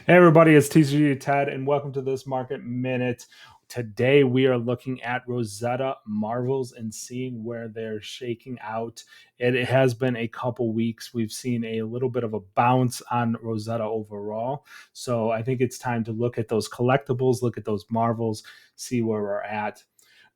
Hey everybody, it's TCG Ted, and welcome to this Market Minute. Today we are looking at Rosetta Marvels and seeing where they're shaking out. It has been a couple weeks. We've seen a little bit of a bounce on Rosetta overall. So I think it's time to look at those collectibles, look at those Marvels, see where we're at.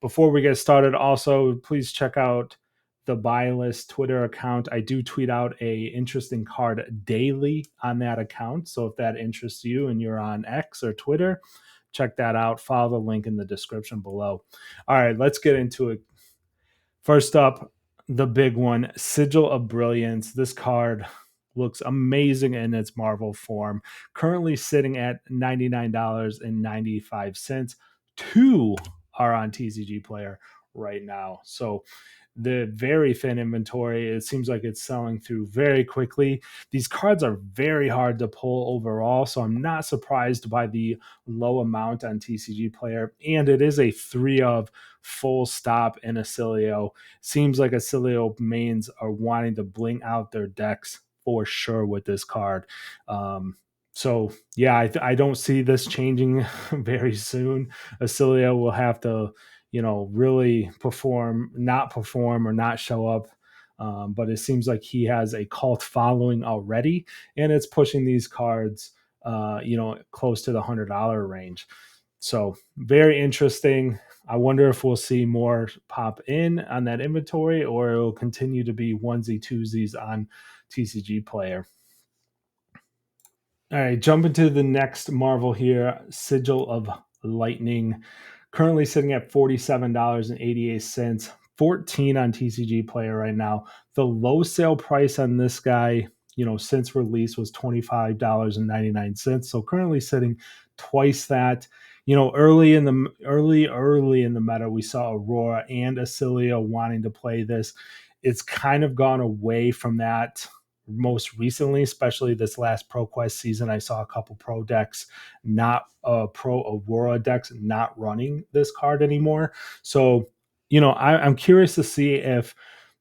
Before we get started, also please check out the buy list Twitter account. I do tweet out a interesting card daily on that account. So if that interests you and you're on X or Twitter, check that out. Follow the link in the description below. All right, let's get into it. First up, the big one, Sigil of Brilliance. This card looks amazing in its Marvel form. Currently sitting at $99.95. Two are on TCG Player right now. So the very thin inventory, it seems like it's selling through very quickly. These cards are very hard to pull overall, so I'm not surprised by the low amount on TCG Player. And it is a 3 of full stop in Acilio. Seems like Acilio mains are wanting to bling out their decks for sure with this card. So yeah, I don't see this changing very soon. Acilio will have to, really not perform or not show up. But it seems like he has a cult following already, and it's pushing these cards, close to the $100 range. So very interesting. I wonder if we'll see more pop in on that inventory, or it will continue to be onesie twosies on TCG Player. All right, jump into the next Marvel here, Sigil of Lightning, currently sitting at $47.88, 14 on TCG Player right now. The low sale price on this guy, since release was $25.99. So currently sitting twice that. Early in the meta, we saw Aurora and Acilio wanting to play this. It's kind of gone away from that most recently, especially this last ProQuest season. I saw a couple pro decks, not pro Aurora decks, not running this card anymore. So, I'm curious to see if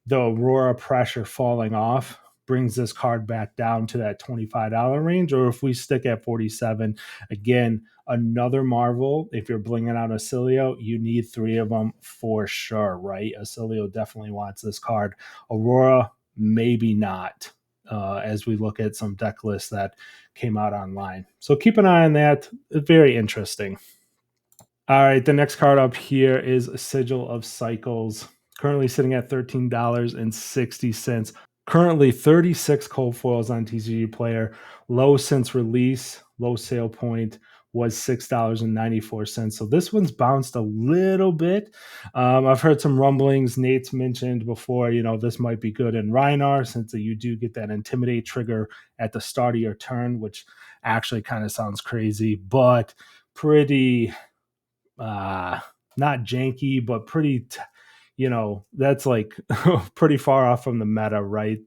the Aurora pressure falling off brings this card back down to that $25 range, or if we stick at 47. Again, another Marvel. If you're blinging out Acilio, you need 3 of them for sure, right? Acilio definitely wants this card. Aurora, maybe not, as we look at some deck lists that came out online. So keep an eye on that. It's very interesting. All right, the next card up here is Sigil of Cycles, currently sitting at $13.60. Currently 36 cold foils on TCG Player. Low since release, low sale point was $6.94. So this one's bounced a little bit. I've heard some rumblings. Nate's mentioned before, this might be good in Rhinar, since you do get that Intimidate trigger at the start of your turn, which actually kind of sounds crazy, but pretty not janky, but pretty that's like pretty far off from the meta, right?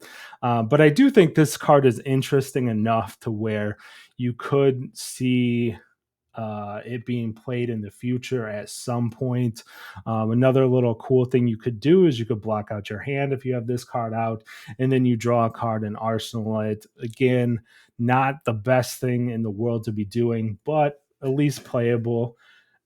But I do think this card is interesting enough to where you could see it being played in the future at some point. Another little cool thing you could do is you could block out your hand if you have this card out, and then you draw a card and arsenal it. Again, not the best thing in the world to be doing, but at least playable.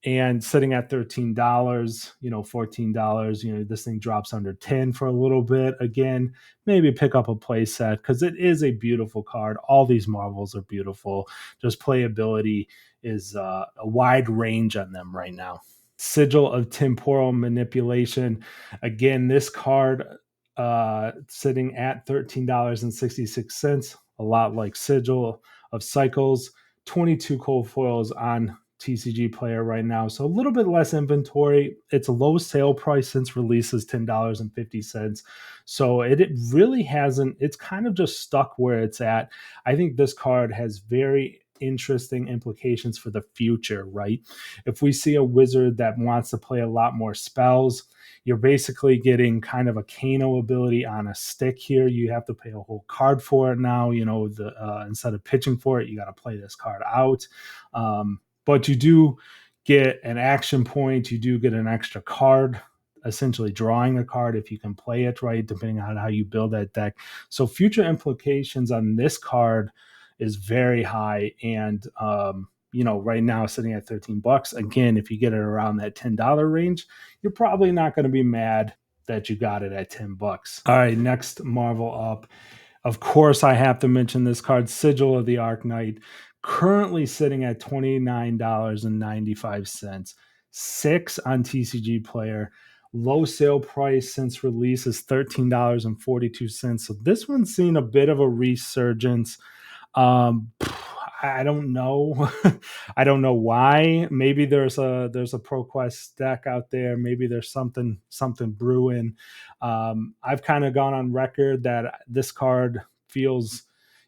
And sitting at $13, $14, this thing drops under 10 for a little bit. Again, maybe pick up a play set, because it is a beautiful card. All these Marvels are beautiful. Just playability is a wide range on them right now. Sigil of Temporal Manipulation. Again, this card sitting at $13.66, a lot like Sigil of Cycles. 22 cold foils on TCG Player right now, so a little bit less inventory. Its low sale price since release is $10.50. So it really hasn't, it's kind of just stuck where it's at. I think this card has very interesting implications for the future, right? If we see a wizard that wants to play a lot more spells, you're basically getting kind of a Kano ability on a stick here. You have to pay a whole card for it now. Instead of pitching for it, you got to play this card out. But you do get an action point. You do get an extra card, essentially drawing a card if you can play it right, depending on how you build that deck. So future implications on this card is very high. And, right now sitting at $13. Again, if you get it around that $10 range, you're probably not going to be mad that you got it at $10. All right, next Marvel up. Of course, I have to mention this card, Sigil of the Ark Knight, currently sitting at $29.95. 6 on TCG Player. Low sale price since release is $13.42. So this one's seen a bit of a resurgence. Um, I don't know. I don't know why. Maybe there's a ProQuest deck out there. Maybe there's something brewing. I've kind of gone on record that this card feels,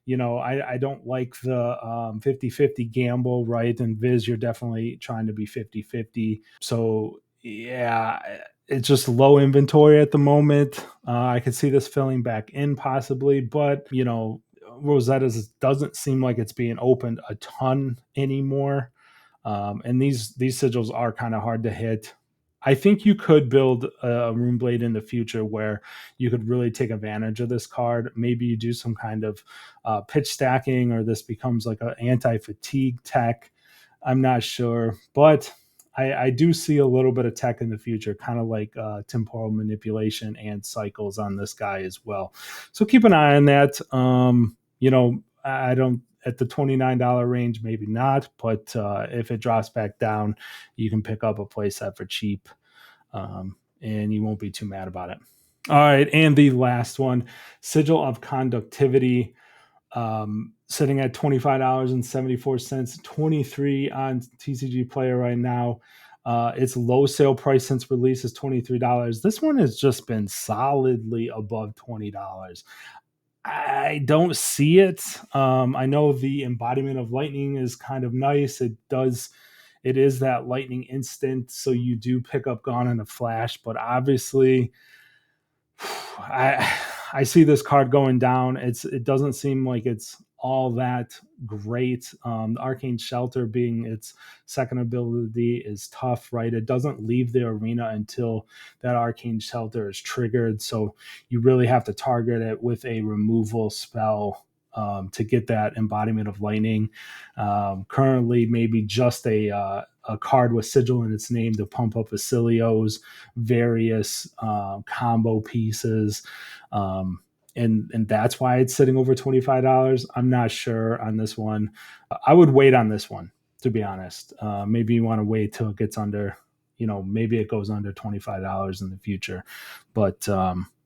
I don't like the 50-50 gamble, right? And Viz, you're definitely trying to be 50-50. So yeah, it's just low inventory at the moment. I could see this filling back in possibly, but Rosetta's doesn't seem like it's being opened a ton anymore. And these sigils are kind of hard to hit. I think you could build a Rune Blade in the future where you could really take advantage of this card. Maybe you do some kind of pitch stacking, or this becomes like an anti-fatigue tech. I'm not sure, but I do see a little bit of tech in the future, kind of like temporal manipulation and cycles on this guy as well. So keep an eye on that. I don't, at the $29 range, maybe not, but if it drops back down, you can pick up a playset for cheap, and you won't be too mad about it. All right, and the last one, Sigil of Conductivity, sitting at $25.74, 23 on TCG Player right now. Its low sale price since release is $23. This one has just been solidly above $20. I don't see it. I know the embodiment of lightning is kind of nice. It is that lightning instant, so you do pick up Gone in a flash, but obviously I see this card going down. It doesn't seem like it's all that great. The Arcane Shelter being its second ability is tough, right? It doesn't leave the arena until that Arcane Shelter is triggered, so you really have to target it with a removal spell to get that embodiment of lightning. Currently, maybe just a card with Sigil in its name to pump up Facilios, various combo pieces. And that's why it's sitting over $25. I'm not sure on this one. I would wait on this one, to be honest. Maybe you want to wait till it gets under, maybe it goes under $25 in the future. But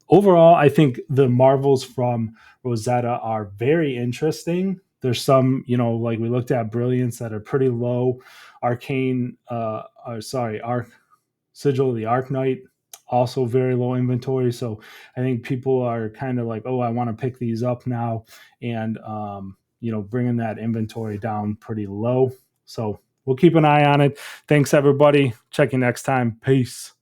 overall, I think the Marvels from Rosetta are very interesting. There's some, like we looked at Brilliance that are pretty low. Arcane, Ark Sigil of the Ark Knight, also very low inventory. So I think people are kind of like, oh, I want to pick these up now, and bringing that inventory down pretty low. So we'll keep an eye on it. Thanks, everybody. Check you next time. Peace.